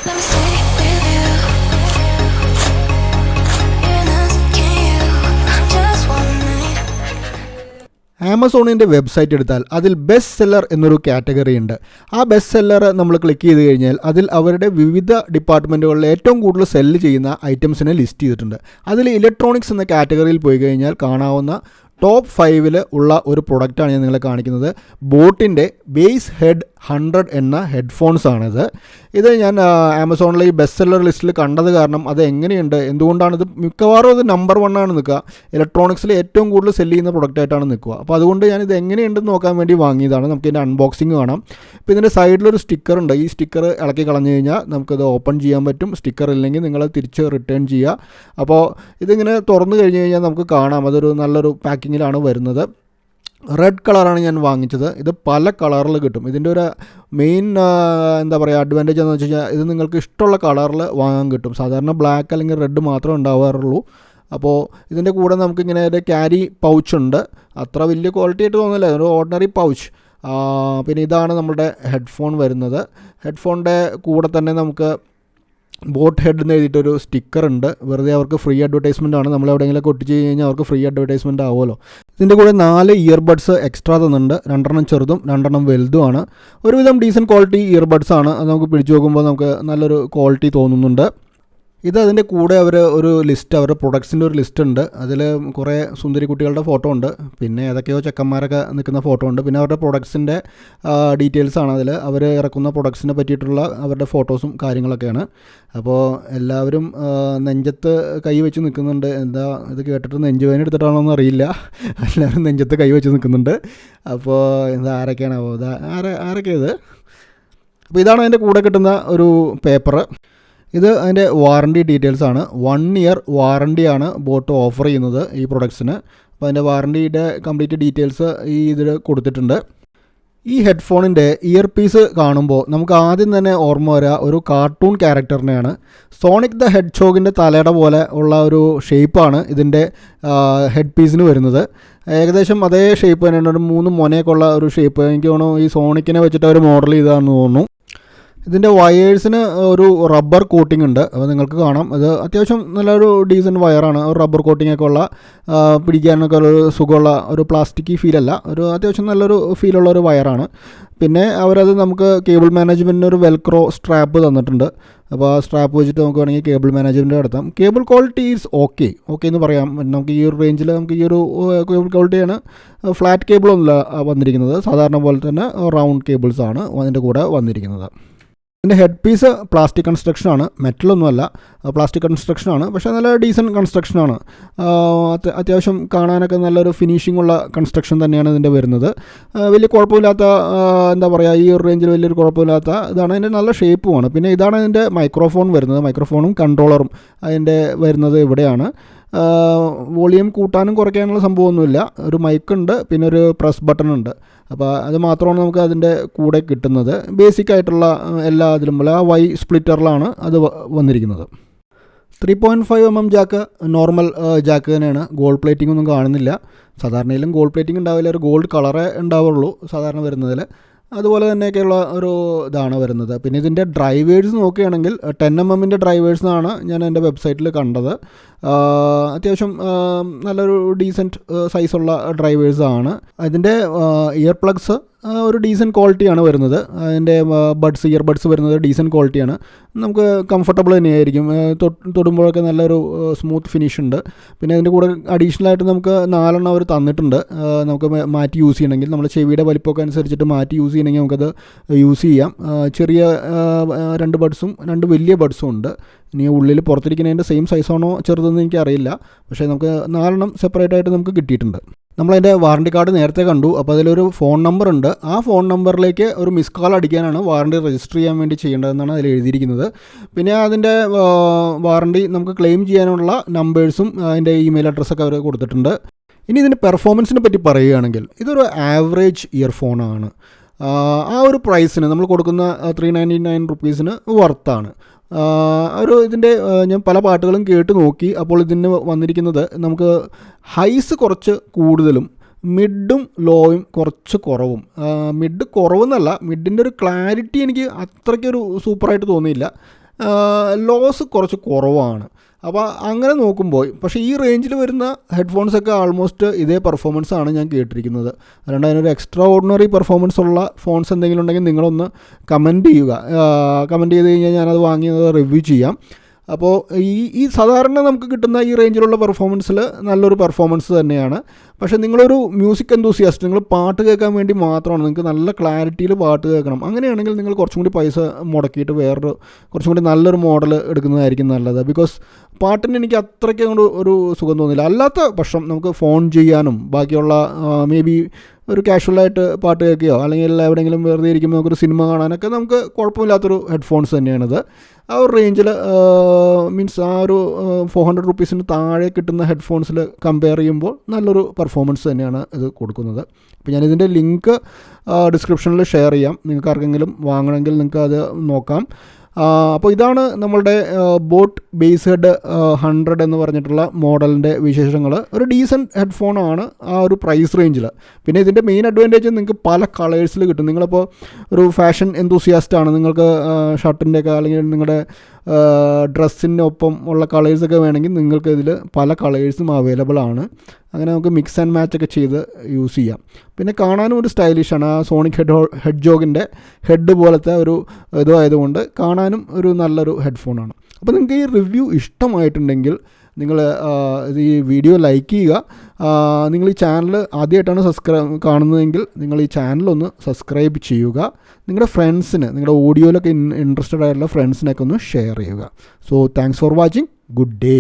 Let me stay with you. You're not, can you? Just one night. ആമസോണിൻ്റെ website എടുത്താൽ അതിൽ best seller എന്നൊരു category ഉണ്ട്. ആ ബെസ്റ്റ് സെല്ലർ നമ്മൾ ക്ലിക്ക് ചെയ്ത് കഴിഞ്ഞാൽ അതിൽ അവരുടെ വിവിധ ഡിപ്പാർട്ട്മെൻറ്റുകളിൽ ഏറ്റവും കൂടുതൽ സെല്ല് ചെയ്യുന്ന ഐറ്റംസിനെ ലിസ്റ്റ് ചെയ്തിട്ടുണ്ട്. അതിൽ ഇലക്ട്രോണിക്സ് എന്ന കാറ്റഗറിയിൽ പോയി കഴിഞ്ഞാൽ കാണാവുന്ന ടോപ്പ് 5 ഉള്ള ഒരു പ്രൊഡക്റ്റാണ് ഞാൻ നിങ്ങളെ കാണിക്കുന്നത്. ബോട്ടിൻ്റെ Basshead 100 എന്ന ഹെഡ്ഫോൺസ് ആണിത്. ഇത് ഞാൻ ആമസോണിലെ ഈ ബെസ്റ്റ് സെല്ലർ ലിസ്റ്റിൽ കണ്ടത് കാരണം അത് എങ്ങനെയുണ്ട്, എന്തുകൊണ്ടാണിത് മിക്കവാറും അത് നമ്പർ 1 ആണ് നിൽക്കുക. ഇലക്ട്രോണിക്സിൽ ഏറ്റവും കൂടുതൽ സെല്ല് ചെയ്യുന്ന പ്രൊഡക്റ്റായിട്ടാണ് നിൽക്കുക. അപ്പോൾ അതുകൊണ്ട് ഞാനിത് എങ്ങനെയുണ്ടെന്ന് നോക്കാൻ വേണ്ടി വാങ്ങിയതാണ്. നമുക്ക് ഇതിൻ്റെ അൺബോക്സിങ് കാണാം. ഇപ്പോൾ ഇതിൻ്റെ സൈഡിലൊരു സ്റ്റിക്കർ ഉണ്ട്. ഈ സ്റ്റിക്കർ ഇളക്കി കളഞ്ഞു കഴിഞ്ഞാൽ നമുക്കത് ഓപ്പൺ ചെയ്യാൻ പറ്റും. സ്റ്റിക്കർ ഇല്ലെങ്കിൽ നിങ്ങൾ തിരിച്ച് റിട്ടേൺ ചെയ്യുക. അപ്പോൾ ഇതിങ്ങനെ തുറന്നു കഴിഞ്ഞ് കഴിഞ്ഞാൽ നമുക്ക് കാണാം അതൊരു നല്ലൊരു പാക്കിങ്ങിലാണ് വരുന്നത്. റെഡ് കളറാണ് ഞാൻ വാങ്ങിച്ചത്. ഇത് പല കളറിൽ കിട്ടും. ഇതിൻ്റെ ഒരു മെയിൻ എന്താ പറയുക അഡ്വാൻറ്റേജ് എന്ന് വെച്ച് കഴിഞ്ഞാൽ ഇത് നിങ്ങൾക്ക് ഇഷ്ടമുള്ള കളറിൽ വാങ്ങാൻ കിട്ടും. സാധാരണ ബ്ലാക്ക് അല്ലെങ്കിൽ റെഡ് മാത്രമേ ഉണ്ടാവാറുള്ളൂ. അപ്പോൾ ഇതിൻ്റെ കൂടെ നമുക്കിങ്ങനെ ഒരു ക്യാരി പൗച്ചുണ്ട്. അത്ര വലിയ ക്വാളിറ്റി ആയിട്ട് തോന്നില്ല, ഒരു ഓർഡിനറി പൗച്ച്. പിന്നെ ഇതാണ് നമ്മുടെ ഹെഡ്ഫോൺ വരുന്നത്. ഹെഡ്ഫോണിൻ്റെ കൂടെ തന്നെ നമുക്ക് ബോട്ട് ഹെഡ് എന്ന് എഴുതിയിട്ടൊരു സ്റ്റിക്കർ ഉണ്ട്. വെറുതെ അവർക്ക് ഫ്രീ അഡ്വർടൈസ്മെൻ്റ് ആണ്. നമ്മൾ എവിടെയെങ്കിലുമൊക്കെ ഒട്ടിച്ച് കഴിഞ്ഞാൽ അവർക്ക് ഫ്രീ അഡ്വർടൈസ്മെൻ്റ് ആവുമല്ലോ. ഇതിൻ്റെ കൂടെ 4 ഇയർബഡ്സ് എക്സ്ട്രാ തന്നിട്ടുണ്ട്. 2 ചെറുതും 2 വലുതുമാണ്. ഒരുവിധം ഡീസൻറ്റ് ക്വാളിറ്റി ഇയർബഡ്സ് ആണ്. അത് നമുക്ക് പിടിച്ച് നോക്കുമ്പോൾ നമുക്ക് നല്ലൊരു ക്വാളിറ്റി തോന്നുന്നുണ്ട്. ഇത് അതിൻ്റെ കൂടെ അവർ ഒരു ലിസ്റ്റ്, അവരുടെ പ്രൊഡക്ട്സിൻ്റെ ഒരു ലിസ്റ്റ് ഉണ്ട്. അതിൽ കുറേ സുന്ദരി കുട്ടികളുടെ ഫോട്ടോ ഉണ്ട്. പിന്നെ ഏതൊക്കെയോ ചെക്കന്മാരൊക്കെ നിൽക്കുന്ന ഫോട്ടോ ഉണ്ട്. പിന്നെ അവരുടെ പ്രൊഡക്ട്സിൻ്റെ ഡീറ്റെയിൽസാണ് അതിൽ. അവർ ഇറക്കുന്ന പ്രൊഡക്ട്സിനെ പറ്റിയിട്ടുള്ള അവരുടെ ഫോട്ടോസും കാര്യങ്ങളൊക്കെയാണ്. അപ്പോൾ എല്ലാവരും നെഞ്ചത്ത് കൈ വെച്ച് നിൽക്കുന്നുണ്ട്. എന്താ ഇത് കേട്ടിട്ട് നെഞ്ചുവേദന എടുത്തിട്ടാണോ എന്ന് അറിയില്ല. എല്ലാവരും നെഞ്ചത്ത് കൈ വെച്ച് നിൽക്കുന്നുണ്ട്. അപ്പോൾ എന്താ ആരൊക്കെയാണോ ഇത് ആരൊക്കെയത്? അപ്പോൾ ഇതാണ് അതിൻ്റെ കൂടെ കിട്ടുന്ന ഒരു പേപ്പർ. ഇത് അതിൻ്റെ വാറണ്ടി ഡീറ്റെയിൽസാണ്. 1 ഇയർ വാറണ്ടിയാണ് ബോട്ട് ഓഫർ ചെയ്യുന്നത് ഈ പ്രൊഡക്ട്സിന്. അപ്പോൾ അതിൻ്റെ വാറണ്ടിയുടെ കംപ്ലീറ്റ് ഡീറ്റെയിൽസ് ഈ ഇതിൽ കൊടുത്തിട്ടുണ്ട്. ഈ ഹെഡ്ഫോണിൻ്റെ ഇയർ പീസ് കാണുമ്പോൾ നമുക്ക് ആദ്യം തന്നെ ഓർമ്മ വരിക ഒരു കാർട്ടൂൺ ക്യാരക്ടറിനെയാണ്. സോണിക് ദ ഹെഡ്ജോഗിൻ്റെ തലയുടെ പോലെ ഉള്ള ഒരു ഷേപ്പാണ് ഇതിൻ്റെ ഹെഡ് പീസിന് വരുന്നത്. ഏകദേശം അതേ ഷേപ്പ് തന്നെയാണ്. ഒരു 3 മൊനയൊക്കെ ഉള്ള ഒരു ഷേപ്പ്. എനിക്ക് തോന്നുന്നു ഈ സോണിക്കിനെ വെച്ചിട്ട് അവർ മോഡൽ ചെയ്തതാണെന്ന് തോന്നുന്നു. ഇതിൻ്റെ വയേഴ്സിന് ഒരു റബ്ബർ കോട്ടിംഗ് ഉണ്ട്. അപ്പോൾ നിങ്ങൾക്ക് കാണാം ഇത് അത്യാവശ്യം നല്ലൊരു ഡീസൻറ്റ് വയറാണ്. ഒരു റബ്ബർ കോട്ടിങ്ങൊക്കെ ഉള്ള പിടിക്കാനൊക്കെ ഒരു സുഖമുള്ള ഒരു പ്ലാസ്റ്റിക് ഫീലല്ല, ഒരു അത്യാവശ്യം നല്ലൊരു ഫീലുള്ള ഒരു വയറാണ്. പിന്നെ അവരത് നമുക്ക് കേബിൾ മാനേജ്മെൻറ്റിന് ഒരു വെൽക്രോ സ്ട്രാപ്പ് തന്നിട്ടുണ്ട്. അപ്പോൾ ആ സ്ട്രാപ്പ് വെച്ചിട്ട് നമുക്ക് വേണമെങ്കിൽ കേബിൾ മാനേജ്മെൻറ്റ് നടത്താം. കേബിൾ ക്വാളിറ്റി ഈസ് ഓക്കെ എന്ന് പറയാം. നമുക്ക് ഈ ഒരു റേഞ്ചിൽ നമുക്ക് ഈ ഒരു കേബിൾ ക്വാളിറ്റിയാണ്. ഫ്ലാറ്റ് കേബിളൊന്നുമില്ല വന്നിരിക്കുന്നത്. സാധാരണ പോലെ തന്നെ റൗണ്ട് കേബിൾസാണ് അതിൻ്റെ കൂടെ വന്നിരിക്കുന്നത്. ഇതിൻ്റെ ഹെഡ് പീസ് പ്ലാസ്റ്റിക് കൺസ്ട്രക്ഷനാണ്, മെറ്റലൊന്നുമല്ല, പ്ലാസ്റ്റിക് കൺസ്ട്രക്ഷനാണ്. പക്ഷേ നല്ല ഡീസൻറ്റ് കൺസ്ട്രക്ഷനാണ്. അത്യാവശ്യം കാണാനൊക്കെ നല്ലൊരു ഫിനിഷിംഗ് ഉള്ള കൺസ്ട്രക്ഷൻ തന്നെയാണ് ഇതിൻ്റെ വരുന്നത്. വലിയ കുഴപ്പമില്ലാത്ത എന്താ പറയുക ഈ ഒരു റേഞ്ചിൽ വലിയൊരു കുഴപ്പമില്ലാത്ത ഇതാണ്. അതിൻ്റെ നല്ല ഷേപ്പുമാണ്. പിന്നെ ഇതാണ് ഇതിൻ്റെ മൈക്രോഫോൺ വരുന്നത്. മൈക്രോഫോണും കൺട്രോളറും അതിൻ്റെ വരുന്നത് ഇവിടെയാണ്. വോളിയം കൂട്ടാനും കുറയ്ക്കാനുള്ള സംഭവമൊന്നുമില്ല. ഒരു മൈക്കുണ്ട്, പിന്നെ ഒരു പ്രസ് ബട്ടൺ ഉണ്ട്. അപ്പോൾ അത് മാത്രമാണ് നമുക്ക് അതിൻ്റെ കൂടെ കിട്ടുന്നത്. ബേസിക് ആയിട്ടുള്ള എല്ലാ ഇതിലും പോലെ ആ വൈ സ്പ്ലിറ്ററിലാണ് അത് വന്നിരിക്കുന്നത്. 3.5 mm ജാക്ക് നോർമൽ ജാക്ക് തന്നെയാണ്. ഗോൾഡ് പ്ലേറ്റിംഗ് ഒന്നും കാണുന്നില്ല. സാധാരണയിലും ഗോൾഡ് പ്ലേറ്റിംഗ് ഉണ്ടാവില്ല, ഒരു ഗോൾഡ് കളറേ ഉണ്ടാവുള്ളൂ സാധാരണ വരുന്നതിൽ. അതുപോലെ തന്നെയൊക്കെയുള്ള ഒരു ഇതാണ് വരുന്നത്. പിന്നെ ഇതിൻ്റെ ഡ്രൈവേഴ്സ് നോക്കുകയാണെങ്കിൽ 10 mm ഡ്രൈവേഴ്സാണ് ഞാൻ എൻ്റെ വെബ്സൈറ്റിൽ കണ്ടത്. അത്യാവശ്യം നല്ലൊരു ഡീസൻറ്റ് സൈസുള്ള ഡ്രൈവേഴ്സാണ്. അതിൻ്റെ ഇയർ പ്ലഗ്സ് ഒരു ഡീസൻറ്റ് ക്വാളിറ്റിയാണ് വരുന്നത്. അതിൻ്റെ ഇയർ ബഡ്സ് വരുന്നത് ഡീസൻറ്റ് ക്വാളിറ്റിയാണ്. നമുക്ക് കംഫർട്ടബിൾ തന്നെയായിരിക്കും. തൊടുമ്പോഴൊക്കെ നല്ലൊരു സ്മൂത്ത് ഫിനിഷ് ഉണ്ട്. പിന്നെ അതിൻ്റെ കൂടെ അഡീഷണലായിട്ട് നമുക്ക് 4 അവർ തന്നിട്ടുണ്ട്. നമുക്ക് മാറ്റി യൂസ് ചെയ്യണമെങ്കിൽ നമ്മുടെ ചെവിയുടെ വലിപ്പമൊക്കെ അനുസരിച്ചിട്ട് മാറ്റി യൂസ് ചെയ്യണമെങ്കിൽ നമുക്കത് യൂസ് ചെയ്യാം. ചെറിയ 2 ബഡ്സും 2 വലിയ ബഡ്സും ഉണ്ട്. ഇനി ഉള്ളിൽ പുറത്തിരിക്കുന്നതിൻ്റെ സെയിം സൈസാണോ ചെറുതെന്ന് എനിക്കറിയില്ല. പക്ഷേ നമുക്ക് 4 സെപ്പറേറ്റ് ആയിട്ട് നമുക്ക് കിട്ടിയിട്ടുണ്ട്. നമ്മളതിൻ്റെ വാറണ്ടി കാർഡ് നേരത്തെ കണ്ടു. അപ്പോൾ അതിലൊരു ഫോൺ നമ്പർ ഉണ്ട്. ആ ഫോൺ നമ്പറിലേക്ക് ഒരു മിസ് കോൾ അടിക്കാനാണ് വാറണ്ടി രജിസ്റ്റർ ചെയ്യാൻ വേണ്ടി ചെയ്യേണ്ടതെന്നാണ് അതിൽ എഴുതിയിരിക്കുന്നത്. പിന്നെ അതിൻ്റെ വാറണ്ടി നമുക്ക് ക്ലെയിം ചെയ്യാനുള്ള നമ്പേഴ്സും അതിൻ്റെ ഇമെയിൽ അഡ്രസ്സൊക്കെ അവർ കൊടുത്തിട്ടുണ്ട്. ഇനി ഇതിൻ്റെ പെർഫോമൻസിനെ പറ്റി പറയുകയാണെങ്കിൽ ഇതൊരു ആവറേജ് ഇയർഫോണാണ്. ആ ഒരു പ്രൈസിന് നമ്മൾ കൊടുക്കുന്ന 399 റുപ്പീസിന് വർത്താണ്. ഇതിൻ്റെ ഞാൻ പല പാട്ടുകളും കേട്ട് നോക്കി. അപ്പോൾ ഇതിന് വന്നിരിക്കുന്നത് നമുക്ക് ഹൈസ് കുറച്ച് കൂടുതലും മിഡും ലോയും കുറച്ച് കുറവും. മിഡ് കുറവെന്നല്ല, മിഡിൻ്റെ ഒരു ക്ലാരിറ്റി എനിക്ക് അത്രയ്ക്കൊരു സൂപ്പറായിട്ട് തോന്നിയില്ല. ലോസ് കുറച്ച് കുറവാണ്. അപ്പോൾ അങ്ങനെ നോക്കുമ്പോൾ പക്ഷേ ഈ റേഞ്ചിൽ വരുന്ന ഹെഡ്ഫോൺസൊക്കെ ആൾമോസ്റ്റ് ഇതേ പെർഫോമൻസ് ആണ് ഞാൻ കേട്ടിരിക്കുന്നത്. അതുകൊണ്ട് അതിനൊരു എക്സ്ട്രാ ഓർഡിനറി പെർഫോമൻസ് ഉള്ള ഫോൺസ് എന്തെങ്കിലും ഉണ്ടെങ്കിൽ നിങ്ങളൊന്ന് കമൻറ്റ് ചെയ്യുക. കമൻറ്റ് ചെയ്ത് കഴിഞ്ഞാൽ ഞാനത് വാങ്ങിയത് റിവ്യൂ ചെയ്യാം. അപ്പോൾ ഈ സാധാരണ നമുക്ക് കിട്ടുന്ന ഈ റേഞ്ചിലുള്ള പെർഫോമൻസിൽ നല്ലൊരു പെർഫോമൻസ് തന്നെയാണ്. പക്ഷേ നിങ്ങളൊരു മ്യൂസിക് എന്തൂസിയാസ്റ്റ്, നിങ്ങൾ പാട്ട് കേൾക്കാൻ വേണ്ടി മാത്രമാണ്, നിങ്ങൾക്ക് നല്ല ക്ലാരിറ്റിയിൽ പാട്ട് കേൾക്കണം, അങ്ങനെയാണെങ്കിൽ നിങ്ങൾ കുറച്ചും കൂടി പൈസ മുടക്കിയിട്ട് വേറൊരു കുറച്ചും കൂടി നല്ലൊരു മോഡൽ എടുക്കുന്നതായിരിക്കും നല്ലത്. ബിക്കോസ് പാട്ടിന് എനിക്ക് അത്രയ്ക്ക് അങ്ങോട്ട് ഒരു സുഖം തോന്നില്ല. അല്ലാത്ത പക്ഷം നമുക്ക് ഫോൺ ചെയ്യാനും ബാക്കിയുള്ള മേ ബി ഒരു കാഷ്വലായിട്ട് പാട്ട് കേൾക്കുകയോ അല്ലെങ്കിൽ എവിടെയെങ്കിലും വെറുതെ ഇരിക്കുമ്പോൾ നമുക്കൊരു സിനിമ കാണാനൊക്കെ നമുക്ക് കുഴപ്പമില്ലാത്തൊരു ഹെഡ്ഫോൺസ് തന്നെയാണിത്. ആ ഒരു റേഞ്ചിൽ മീൻസ് ആ ഒരു 400 റുപ്പീസിന് താഴെ കിട്ടുന്ന ഹെഡ്ഫോൺസിൽ കമ്പയർ ചെയ്യുമ്പോൾ നല്ലൊരു പെർഫോമൻസ് തന്നെയാണ് ഇത് കൊടുക്കുന്നത്. അപ്പോൾ ഞാനിതിൻ്റെ ലിങ്ക് ഡിസ്ക്രിപ്ഷനിൽ ഷെയർ ചെയ്യാം. നിങ്ങൾക്ക് ആർക്കെങ്കിലും വാങ്ങണമെങ്കിൽ നിങ്ങൾക്ക് അത് നോക്കാം. അപ്പോൾ ഇതാണ് നമ്മളുടെ ബോട്ട് ബേസ്ഹെഡ് 100 എന്ന് പറഞ്ഞിട്ടുള്ള മോഡലിൻ്റെ വിശേഷങ്ങൾ. ഒരു ഡീസൻറ്റ് ഹെഡ്ഫോണാണ് ആ ഒരു പ്രൈസ് റേഞ്ചിൽ. പിന്നെ ഇതിൻ്റെ മെയിൻ അഡ്വാൻറ്റേജ് നിങ്ങൾക്ക് പല കളേഴ്സിൽ കിട്ടും. നിങ്ങളിപ്പോൾ ഒരു ഫാഷൻ എന്തൂസിയാസ്റ്റാണ്, നിങ്ങൾക്ക് ഷർട്ടിൻ്റെയൊക്കെ അല്ലെങ്കിൽ നിങ്ങളുടെ ഡ്രസ്സിനൊപ്പം ഉള്ള കളേഴ്സൊക്കെ വേണമെങ്കിൽ നിങ്ങൾക്ക് ഇതിൽ പല കളേഴ്സും അവൈലബിൾ ആണ്. അങ്ങനെ നമുക്ക് മിക്സ് ആൻഡ് മാച്ചൊക്കെ ചെയ്ത് യൂസ് ചെയ്യാം. പിന്നെ കാണാനും ഒരു സ്റ്റൈലിഷാണ്. ആ സോണിക് ഹെഡ്ജോഗിൻ്റെ ഹെഡ് പോലത്തെ ഒരു ഇതായതുകൊണ്ട് കാണാനും ഒരു നല്ലൊരു ഹെഡ്ഫോണാണ്. അപ്പോൾ നിങ്ങൾക്ക് ഈ റിവ്യൂ ഇഷ്ടമായിട്ടുണ്ടെങ്കിൽ നിങ്ങൾ ഈ വീഡിയോ ലൈക്ക് ചെയ്യുക. നിങ്ങൾ ഈ ചാനൽ ആദ്യമായിട്ടാണ് കാണുന്നതെങ്കിൽ നിങ്ങൾ ഈ ചാനലൊന്ന് സബ്സ്ക്രൈബ് ചെയ്യുക. നിങ്ങളുടെ ഫ്രണ്ട്സിന്, നിങ്ങളുടെ ഓഡിയോയിലൊക്കെ ഇൻട്രസ്റ്റഡ് ആയിട്ടുള്ള ഫ്രണ്ട്സിനൊക്കെ ഒന്ന് ഷെയർ ചെയ്യുക. So thanks for watching. Good day.